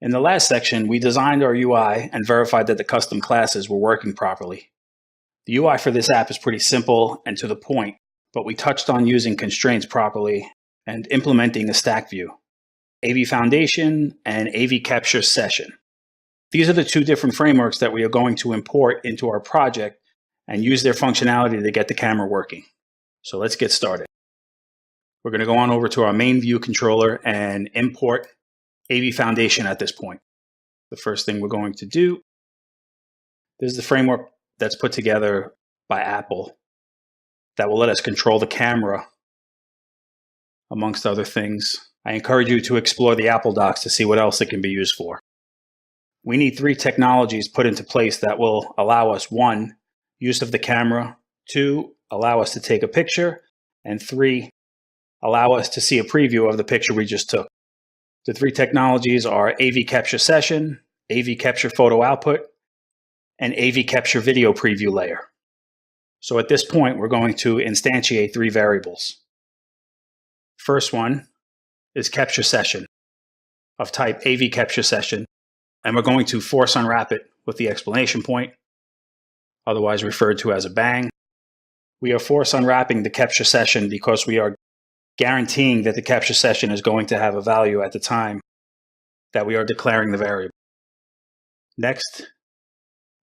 In the last section, we designed our UI and verified that the custom classes were working properly. The UI for this app is pretty simple and to the point, but we touched on using constraints properly and implementing the stack view, AVFoundation and AVCaptureSession. These are the two different frameworks that we are going to import into our project and use their functionality to get the camera working. So let's get started. We're going to go on over to our main view controller and import AVFoundation at this point. The first thing we're going to do, this is the framework that's put together by Apple that will let us control the camera, amongst other things. I encourage you to explore the Apple docs to see what else it can be used for. We need 3 technologies put into place that will allow us 1, use of the camera, 2, allow us to take a picture, and 3, allow us to see a preview of the picture we just took. The 3 technologies are AVCaptureSession, AVCapturePhotoOutput, and AVCaptureVideo Preview Layer. So at this point, we're going to instantiate 3 variables. First one is CaptureSession of type AVCaptureSession, and we're going to force unwrap it with the exclamation point, otherwise referred to as a bang. We are force unwrapping the CaptureSession because we are guaranteeing that the capture session is going to have a value at the time that we are declaring the variable. Next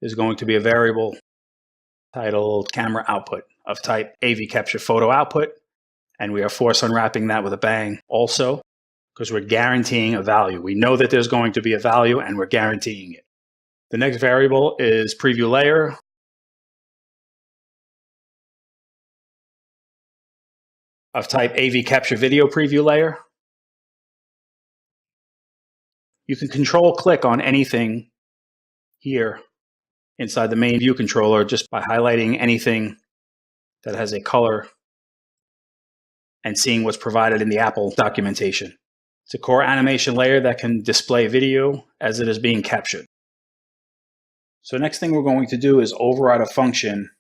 is going to be a variable titled camera output of type AVCapturePhotoOutput, and we are force unwrapping that with a bang also because we're guaranteeing a value. We know that there's going to be a value and we're guaranteeing it. The next variable is preview layer of type AVCaptureVideo Preview Layer. You can control-click on anything here inside the main view controller just by highlighting anything that has a color and seeing what's provided in the Apple documentation. It's a core animation layer that can display video as it is being captured. So next thing we're going to do is override a function,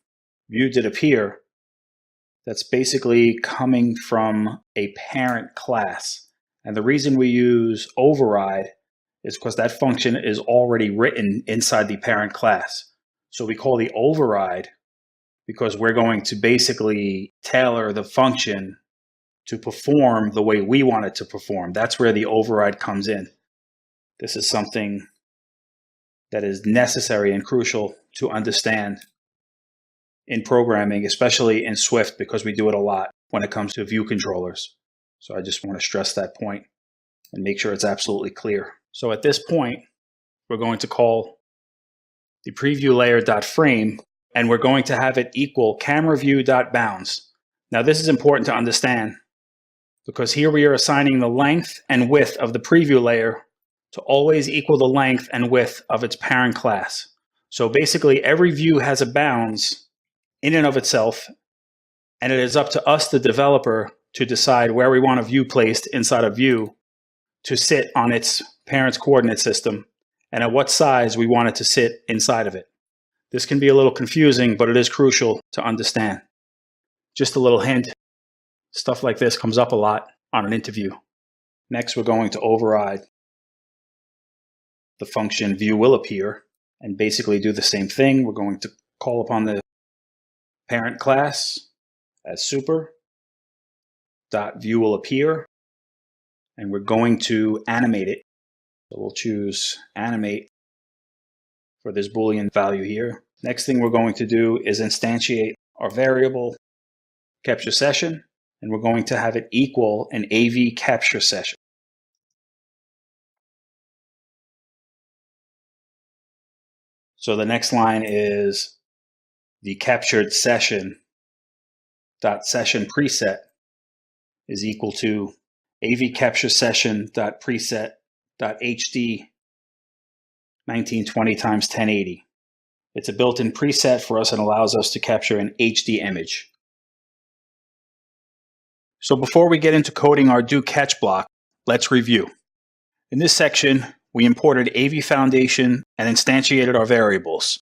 viewDidAppear, that's basically coming from a parent class. And the reason we use override is because that function is already written inside the parent class. So we call the override because we're going to basically tailor the function to perform the way we want it to perform. That's where the override comes in. This is something that is necessary and crucial to understand in programming, especially in Swift, because we do it a lot when it comes to view controllers. So I just want to stress that point and make sure it's absolutely clear. So at this point, we're going to call the preview layer.frame, and we're going to have it equal cameraView.bounds. Now this is important to understand because here we are assigning the length and width of the preview layer to always equal the length and width of its parent class. So basically every view has a bounds in and of itself, and it is up to us, the developer, to decide where we want a view placed inside a view to sit on its parent's coordinate system and at what size we want it to sit inside of it. This can be a little confusing, but it is crucial to understand. Just a little hint, stuff like this comes up a lot on an interview. Next, we're going to override the function viewWillAppear and basically do the same thing. We're going to call upon the parent class as super.viewWillAppear, and we're going to animate it. So we'll choose animate for this Boolean value here. Next thing we're going to do is instantiate our variable CaptureSession, and we're going to have it equal an AVCaptureSession. So the next line is the captured session dot session preset is equal to AVCaptureSession dot preset dot HD 1920 times 1080. It's a built-in preset for us and allows us to capture an HD image. So before we get into coding our do catch block, let's review. In this section, we imported AVFoundation and instantiated our variables.